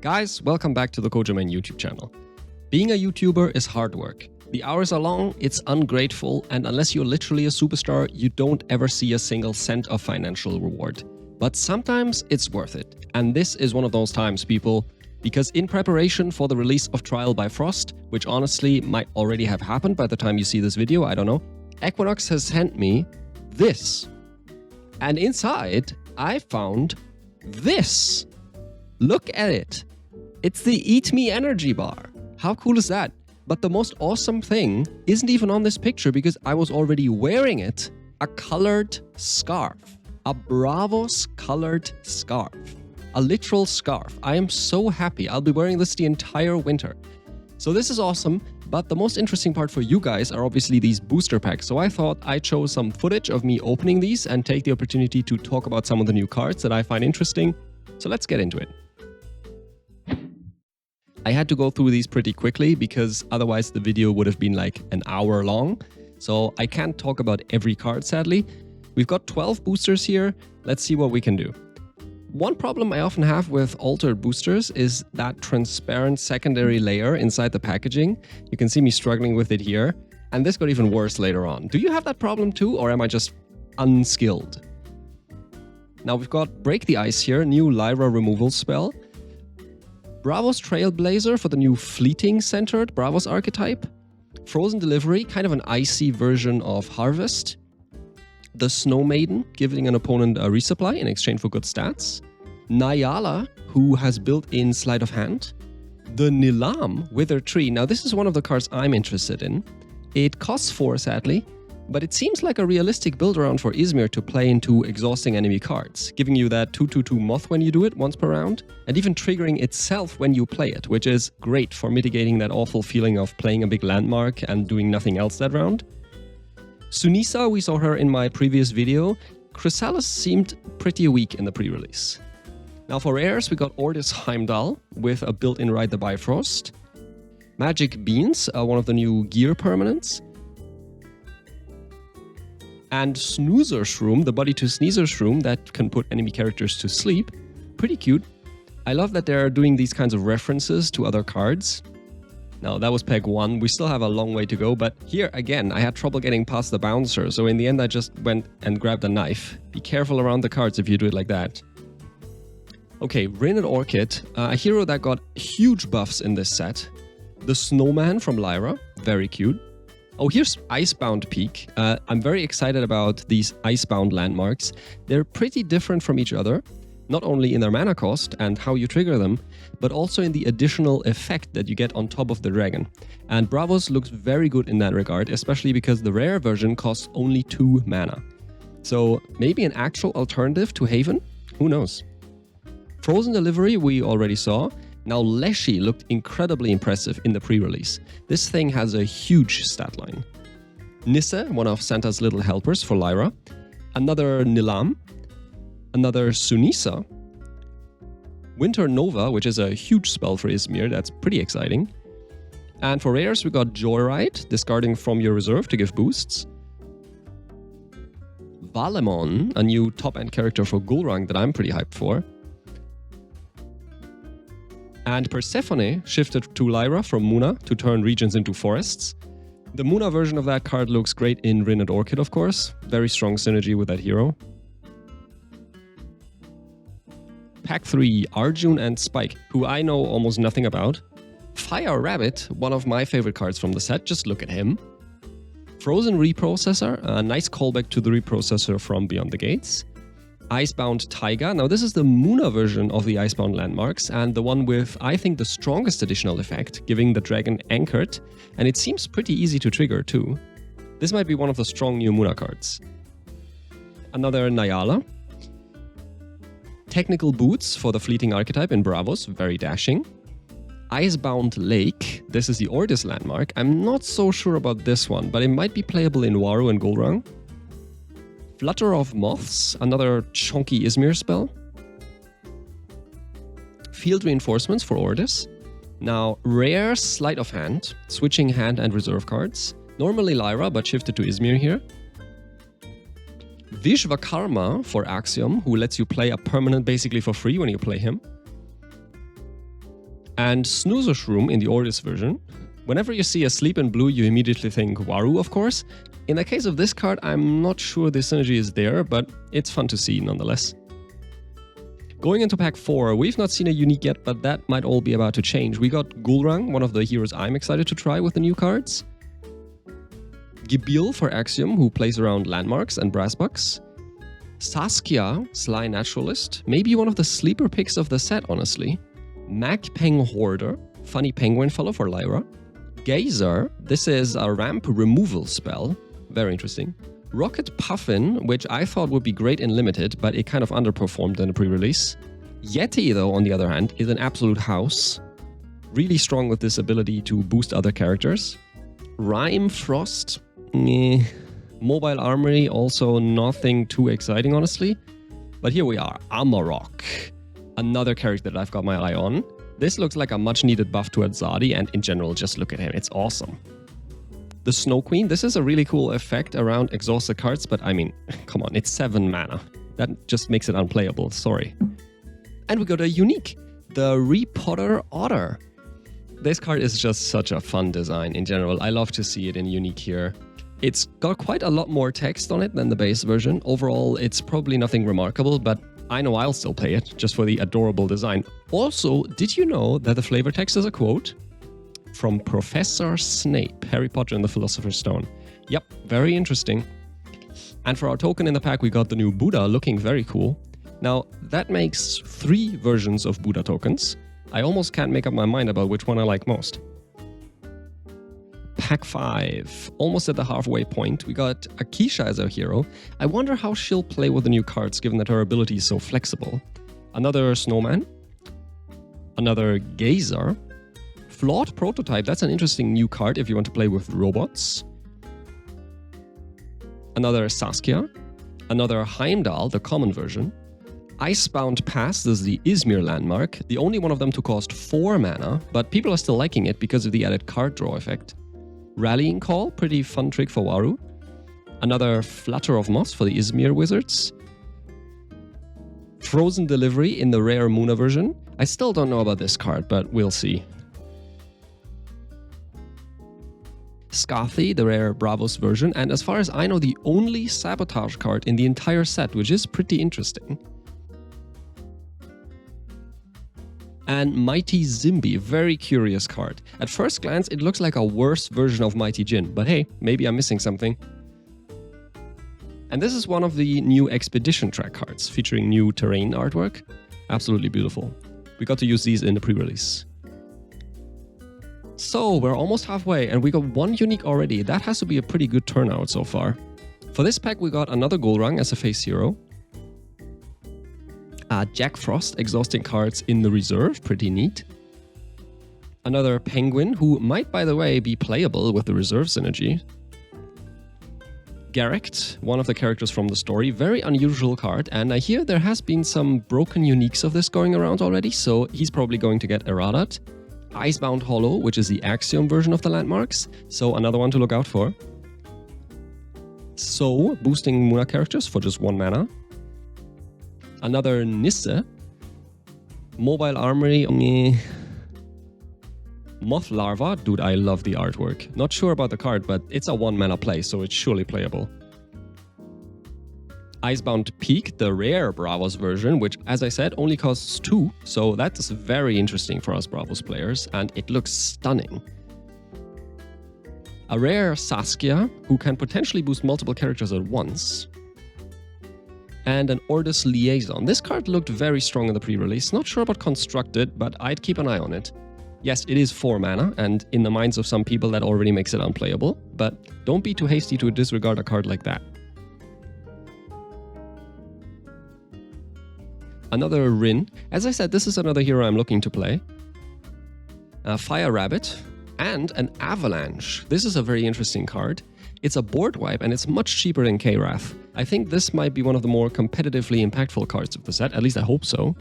Guys, welcome back to the KojoMain YouTube channel. Being a YouTuber is hard work. The hours are long, it's ungrateful, and unless you're literally a superstar, you don't ever see a single cent of financial reward. But sometimes it's worth it. And this is one of those times, people, because in preparation for the release of Trial by Frost, which honestly might already have happened by the time you see this video, I don't know, Equinox has sent me this. And inside, I found this. Look at it. It's the Eat Me Energy Bar. How cool is that? But the most awesome thing isn't even on this picture because I was already wearing it. A colored scarf. A Bravos colored scarf. A literal scarf. I am so happy. I'll be wearing this the entire winter. So this is awesome, but the most interesting part for you guys are obviously these booster packs. So I thought I'd show some footage of me opening these and take the opportunity to talk about some of the new cards that I find interesting. So let's get into it. I had to go through these pretty quickly because otherwise the video would have been like an hour long. So I can't talk about every card, sadly. We've got 12 boosters here. Let's see what we can do. One problem I often have with altered boosters is that transparent secondary layer inside the packaging. You can see me struggling with it here. And this got even worse later on. Do you have that problem too, or am I just unskilled? Now we've got Break the Ice here, new Lyra removal spell. Bravos Trailblazer for the new fleeting-centered Bravos archetype. Frozen Delivery, kind of an icy version of Harvest. The Snow Maiden, giving an opponent a resupply in exchange for good stats. Nyala, who has built-in Sleight of Hand. The Nilam, Wither Tree. Now this is one of the cards I'm interested in. It costs 4, sadly, but it seems like a realistic build around for Izmir to play into exhausting enemy cards, giving you that 2/2/2 moth when you do it once per round, and even triggering itself when you play it, which is great for mitigating that awful feeling of playing a big landmark and doing nothing else that round. Sunisa, we saw her in my previous video. Chrysalis seemed pretty weak in the pre-release. Now for rares, we got Ordis Heimdall with a built-in Ride the Bifrost. Magic Beans, one of the new gear permanents. And Snoozer Shroom, the Body to Sneezer Shroom that can put enemy characters to sleep. Pretty cute. I love that they're doing these kinds of references to other cards. Now, that was peg 1. We still have a long way to go, but here, again, I had trouble getting past the bouncer, so in the end I just went and grabbed a knife. Be careful around the cards if you do it like that. Okay, Rinnet Orchid, a hero that got huge buffs in this set. The Snowman from Lyra, very cute. Oh, here's Icebound Peak. I'm very excited about these Icebound landmarks. They're pretty different from each other, not only in their mana cost and how you trigger them, but also in the additional effect that you get on top of the dragon. And Bravos looks very good in that regard, especially because the rare version costs only 2 mana. So maybe an actual alternative to Haven? Who knows? Frozen Delivery we already saw. Now Leshy looked incredibly impressive in the pre-release. This thing has a huge stat line. Nisse, one of Santa's little helpers for Lyra. Another Nilam. Another Sunisa. Winter Nova, which is a huge spell for Izmir, that's pretty exciting. And for rares we got Joyride, discarding from your reserve to give boosts. Valemon, a new top-end character for Gulrang that I'm pretty hyped for. And Persephone shifted to Lyra from Muna to turn regions into forests. The Muna version of that card looks great in Rinnet Orchid, of course. Very strong synergy with that hero. Pack 3, Arjun and Spike, who I know almost nothing about. Fire Rabbit, one of my favorite cards from the set, just look at him. Frozen Reprocessor, a nice callback to the Reprocessor from Beyond the Gates. Icebound Taiga. Now this is the Muna version of the Icebound landmarks and the one with, I think, the strongest additional effect, giving the dragon anchored, and it seems pretty easy to trigger too. This might be one of the strong new Muna cards. Another Nyala. Technical Boots for the fleeting archetype in Bravos, very dashing. Icebound Lake, this is the Ordis landmark. I'm not so sure about this one, but it might be playable in Waru and Gulrang. Flutter of Moths, another chunky Izmir spell. Field Reinforcements for Ordis. Now, rare Sleight of Hand, switching hand and reserve cards. Normally Lyra, but shifted to Izmir here. Vishvakarma for Axiom, who lets you play a permanent basically for free when you play him. And Snoozer Shroom in the Ordis version. Whenever you see a sleep in blue, you immediately think Waru, of course. In the case of this card, I'm not sure the synergy is there, but it's fun to see nonetheless. Going into pack 4, we've not seen a unique yet, but that might all be about to change. We got Gulrang, one of the heroes I'm excited to try with the new cards. Gibil for Axiom, who plays around landmarks and brass bucks. Saskia, Sly Naturalist, maybe one of the sleeper picks of the set, honestly. Magpeng Hoarder, funny penguin fellow for Lyra. Gazer, this is a ramp removal spell, very interesting. Rocket Puffin, which I thought would be great in Limited, but it kind of underperformed in the pre-release. Yeti, though, on the other hand, is an absolute house. Really strong with this ability to boost other characters. Rhyme Frost, Mobile Armory, also nothing too exciting, honestly. But here we are, Amarok. Another character that I've got my eye on. This looks like a much-needed buff to Adzadi, and in general, just look at him, it's awesome. The Snow Queen, this is a really cool effect around exhausted cards, but I mean, come on, it's 7 mana. That just makes it unplayable, sorry. And we got a unique, the Repotter Otter. This card is just such a fun design in general. I love to see it in unique here. It's got quite a lot more text on it than the base version. Overall, it's probably nothing remarkable, but I know I'll still play it, just for the adorable design. Also, did you know that the flavor text is a quote from Professor Snape, Harry Potter and the Philosopher's Stone? Yep, very interesting. And for our token in the pack, we got the new Buddha, looking very cool. Now, that makes 3 versions of Buddha tokens. I almost can't make up my mind about which one I like most. Pack 5, almost at the halfway point, we got Akisha as our hero. I wonder how she'll play with the new cards, given that her ability is so flexible. Another Snowman. Another Gazer. Flawed Prototype, that's an interesting new card if you want to play with robots. Another Saskia. Another Heimdall, the common version. Icebound Pass, this is the Izmir landmark. The only one of them to cost 4 mana, but people are still liking it because of the added card draw effect. Rallying Call, pretty fun trick for Waru. Another Flutter of Moss for the Izmir Wizards. Frozen Delivery in the rare Muna version. I still don't know about this card, but we'll see. Skathy, the rare Bravos version, and as far as I know, the only Sabotage card in the entire set, which is pretty interesting. And Mighty Zimbi, very curious card. At first glance, it looks like a worse version of Mighty Jin, but hey, maybe I'm missing something. And this is one of the new Expedition track cards, featuring new terrain artwork. Absolutely beautiful. We got to use these in the pre-release. So, we're almost halfway, and we got 1 unique already. That has to be a pretty good turnout so far. For this pack, we got another Gulrang as a face hero. Jack Frost, exhausting cards in the reserve, pretty neat. Another Penguin, who might, by the way, be playable with the reserve synergy. Garrett, one of the characters from the story, very unusual card, and I hear there has been some broken uniques of this going around already, so he's probably going to get Eradat. Icebound Hollow, which is the Axiom version of the landmarks, so another one to look out for. So, boosting Muna characters for just 1 mana. Another Nisse. Mobile Armory. Moth Larva. Dude, I love the artwork. Not sure about the card, but it's a 1 mana play, so it's surely playable. Icebound Peak, the rare Bravos version, which, as I said, only costs 2, so that's very interesting for us Bravos players, and it looks stunning. A rare Saskia, who can potentially boost multiple characters at once. And an Ordis Liaison. This card looked very strong in the pre-release. Not sure about Constructed, but I'd keep an eye on it. Yes, it is 4 mana, and in the minds of some people that already makes it unplayable, but don't be too hasty to disregard a card like that. Another Rin. As I said, this is another hero I'm looking to play. Fire Rabbit. And an Avalanche. This is a very interesting card. It's a board wipe and it's much cheaper than K-Wrath. I think this might be one of the more competitively impactful cards of the set, at least I hope so.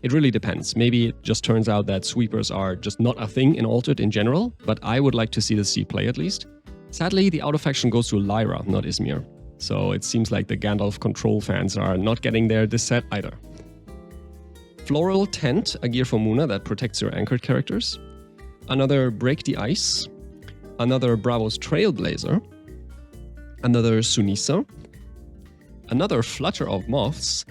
It really depends. Maybe it just turns out that sweepers are just not a thing in Altered in general, but I would like to see the C play at least. Sadly, the out of faction goes to Lyra, not Izmir. So it seems like the Gandalf control fans are not getting there this set either. Floral Tent, a gear for Muna that protects your anchored characters. Another Break the Ice. Another Bravos Trailblazer. Another Sunisa. Another Flutter of Moths.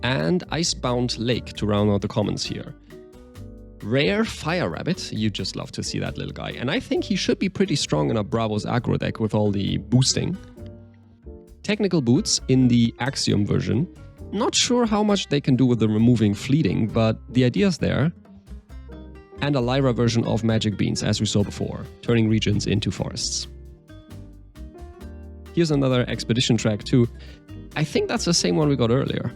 And Icebound Lake to round out the commons here. Rare Fire Rabbit, you just love to see that little guy. And I think he should be pretty strong in a Bravos aggro deck with all the boosting. Technical Boots in the Axiom version. Not sure how much they can do with the removing fleeting, but the idea's there. And a Lyra version of Magic Beans, as we saw before, turning regions into forests. Here's another Expedition track too. I think that's the same one we got earlier.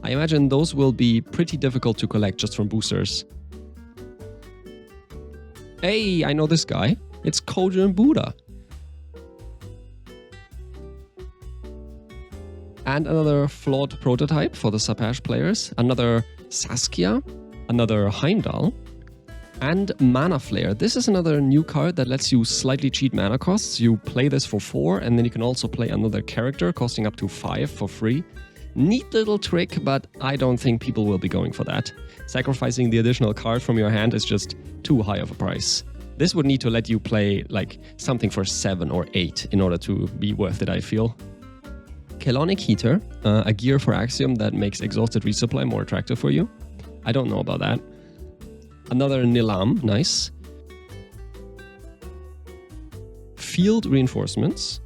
I imagine those will be pretty difficult to collect just from boosters. Hey, I know this guy. It's Kojo and Buddha. And another flawed prototype for the Sapash players. Another Saskia. Another Heimdall. And Mana Flare. This is another new card that lets you slightly cheat mana costs. You play this for 4, and then you can also play another character costing up to 5 for free. Neat little trick, but I don't think people will be going for that. Sacrificing the additional card from your hand is just too high of a price. This would need to let you play like something for 7 or 8 in order to be worth it, I feel. Kelonic Heater, a gear for Axiom that makes Exhausted Resupply more attractive for you. I don't know about that. Another Nilam, nice. Field Reinforcements.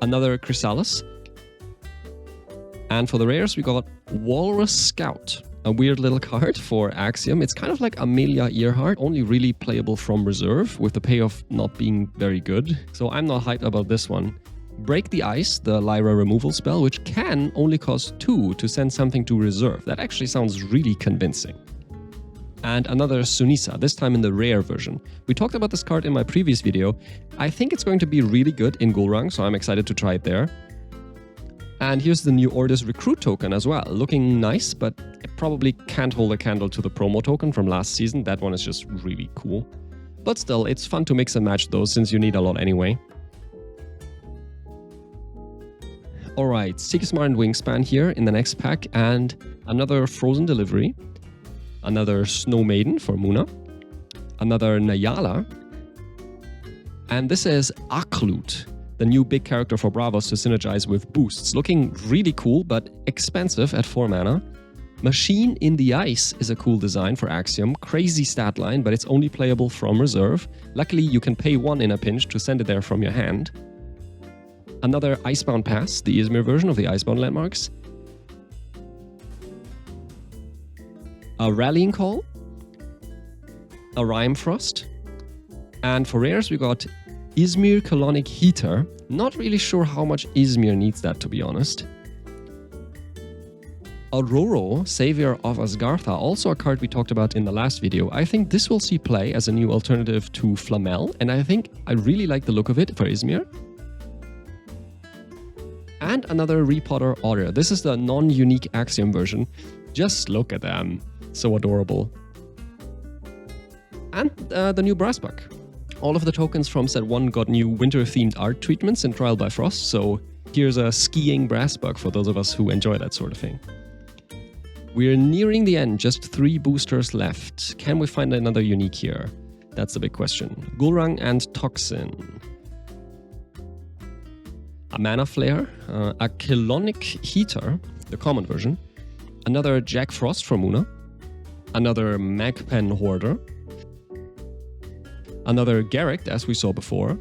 Another Chrysalis. And for the rares, we got Walrus Scout, a weird little card for Axiom. It's kind of like Amelia Earhart, only really playable from reserve, with the payoff not being very good. So I'm not hyped about this one. Break the Ice, the Lyra removal spell, which can only cost 2 to send something to reserve. That actually sounds really convincing. And another Sunisa, this time in the rare version. We talked about this card in my previous video. I think it's going to be really good in Gulrang, so I'm excited to try it there. And here's the new Orders Recruit token as well. Looking nice, but it probably can't hold a candle to the promo token from last season. That one is just really cool. But still, it's fun to mix and match those since you need a lot anyway. Alright, Sigismar and Wingspan here in the next pack, and another Frozen Delivery. Another Snow Maiden for Muna. Another Nayala. And this is Aklut, the new big character for Bravos to synergize with boosts. Looking really cool, but expensive at 4 mana. Machine in the Ice is a cool design for Axiom. Crazy stat line, but it's only playable from reserve. Luckily, you can pay 1 in a pinch to send it there from your hand. Another Icebound Pass, the Izmir version of the Icebound landmarks. A Rallying Call. A Rime Frost. And for rares, we got Izmir Kelonic Heater. Not really sure how much Izmir needs that, to be honest. Aurora, Savior of Asgartha, also a card we talked about in the last video. I think this will see play as a new alternative to Flamel, and I think I really like the look of it for Izmir. And another Repotter Otter. This is the non-unique Axiom version. Just look at them. So adorable. And the new Brassbuck. All of the tokens from set 1 got new winter-themed art treatments in Trial by Frost, so here's a skiing Brassbuck for those of us who enjoy that sort of thing. We're nearing the end, just 3 boosters left. Can we find another unique here? That's the big question. Gulrang and Toxin. A Mana Flare, a Kelonic Heater, the common version. Another Jack Frost from Muna. Another Magpen Hoarder. Another Garrick, as we saw before.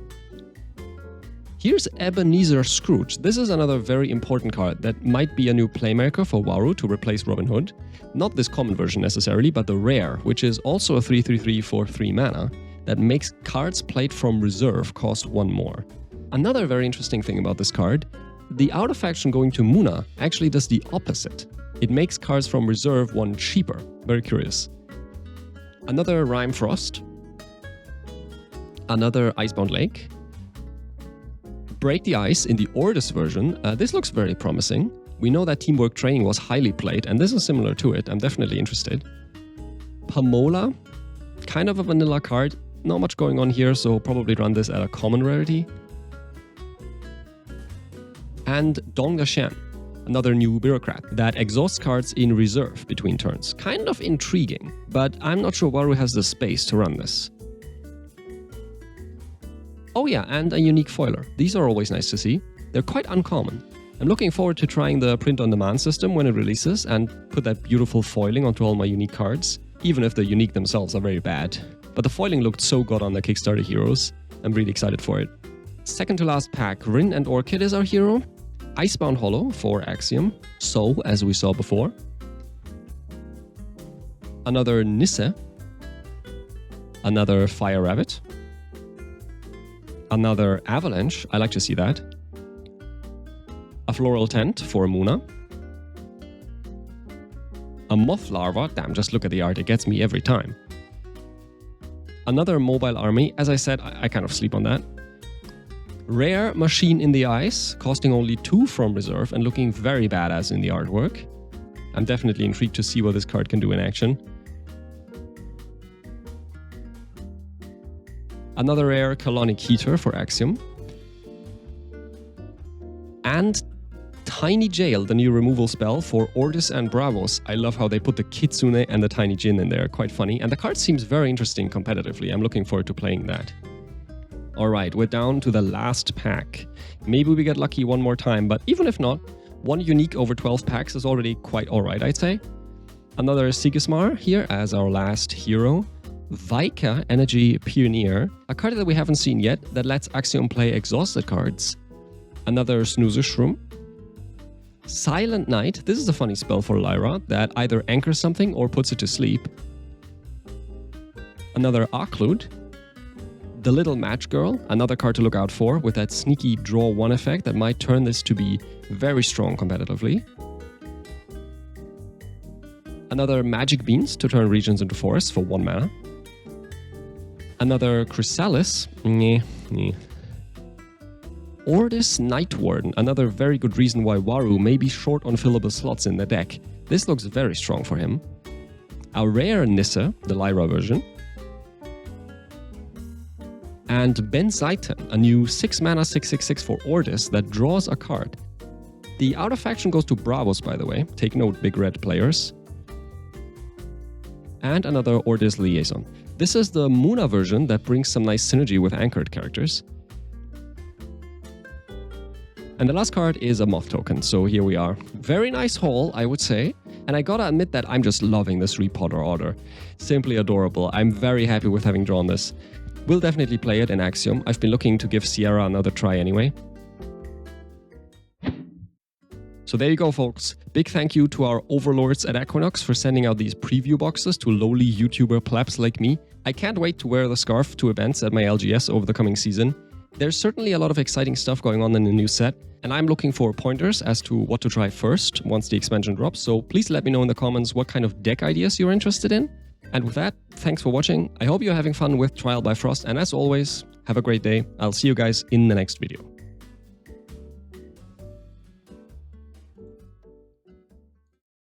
Here's Ebenezer Scrooge. This is another very important card that might be a new playmaker for Waru to replace Robin Hood. Not this common version necessarily, but the rare, which is also a 3/3/3 for 3 mana, that makes cards played from reserve cost 1 more. Another very interesting thing about this card, the out of faction going to Muna actually does the opposite. It makes cards from reserve 1 cheaper. Very curious. Another Rime Frost. Another Icebound Lake. Break the Ice in the Ordis version. This looks very promising. We know that Teamwork Training was highly played, and this is similar to it. I'm definitely interested. Pamola, kind of a vanilla card. Not much going on here, so probably run this at a common rarity. And Dongashan. Another new bureaucrat that exhausts cards in reserve between turns. Kind of intriguing, but I'm not sure Waru has the space to run this. Oh yeah, and a unique foiler. These are always nice to see. They're quite uncommon. I'm looking forward to trying the print-on-demand system when it releases and put that beautiful foiling onto all my unique cards, even if the unique themselves are very bad. But the foiling looked so good on the Kickstarter heroes. I'm really excited for it. Second to last pack, Rin and Orchid is our hero. Icebound Hollow for Axiom, So, as we saw before. Another Nisse. Another Fire Rabbit. Another Avalanche, I like to see that. A Floral Tent for Muna. A Moth Larva, damn, just look at the art, it gets me every time. Another Mobile Army, as I said, I kind of sleep on that. Rare Machine in the Ice, costing only 2 from reserve and looking very badass in the artwork. I'm definitely intrigued to see what this card can do in action. Another rare Colonic Heater for Axiom. And Tiny Jail, the new removal spell for Ordis and Bravos. I love how they put the Kitsune and the Tiny Jin in there, quite funny. And the card seems very interesting competitively. I'm looking forward to playing that. Alright, we're down to the last pack. Maybe we get lucky one more time, but even if not, one unique over 12 packs is already quite alright, I'd say. Another Sigismar here as our last hero. Vika Energy Pioneer, a card that we haven't seen yet that lets Axiom play exhausted cards. Another Snoozer Shroom. Silent Night, this is a funny spell for Lyra that either anchors something or puts it to sleep. Another Occlude. The Little Match Girl, another card to look out for with that sneaky draw 1 effect that might turn this to be very strong competitively. Another Magic Beans to turn regions into forests for 1 mana. Another Chrysalis. Ordis Night Warden, another very good reason why Waru may be short on fillable slots in the deck. This looks very strong for him. A rare Nisse, the Lyra version. And Benzaiten, a new 6-mana 6/6/6 for Ordis that draws a card. The out of faction goes to Bravos, by the way. Take note, big red players. And another Ordis Liaison. This is the Muna version that brings some nice synergy with anchored characters. And the last card is a Moth token, so here we are. Very nice haul, I would say. And I gotta admit that I'm just loving this Repotter order. Simply adorable. I'm very happy with having drawn this. We'll definitely play it in Axiom. I've been looking to give Sierra another try anyway. So there you go, folks. Big thank you to our overlords at Equinox for sending out these preview boxes to lowly YouTuber plebs like me. I can't wait to wear the scarf to events at my LGS over the coming season. There's certainly a lot of exciting stuff going on in the new set, and I'm looking for pointers as to what to try first once the expansion drops, so please let me know in the comments what kind of deck ideas you're interested in. And with that, thanks for watching. I hope you're having fun with Trial by Frost, and as always, have a great day. I'll see you guys in the next video.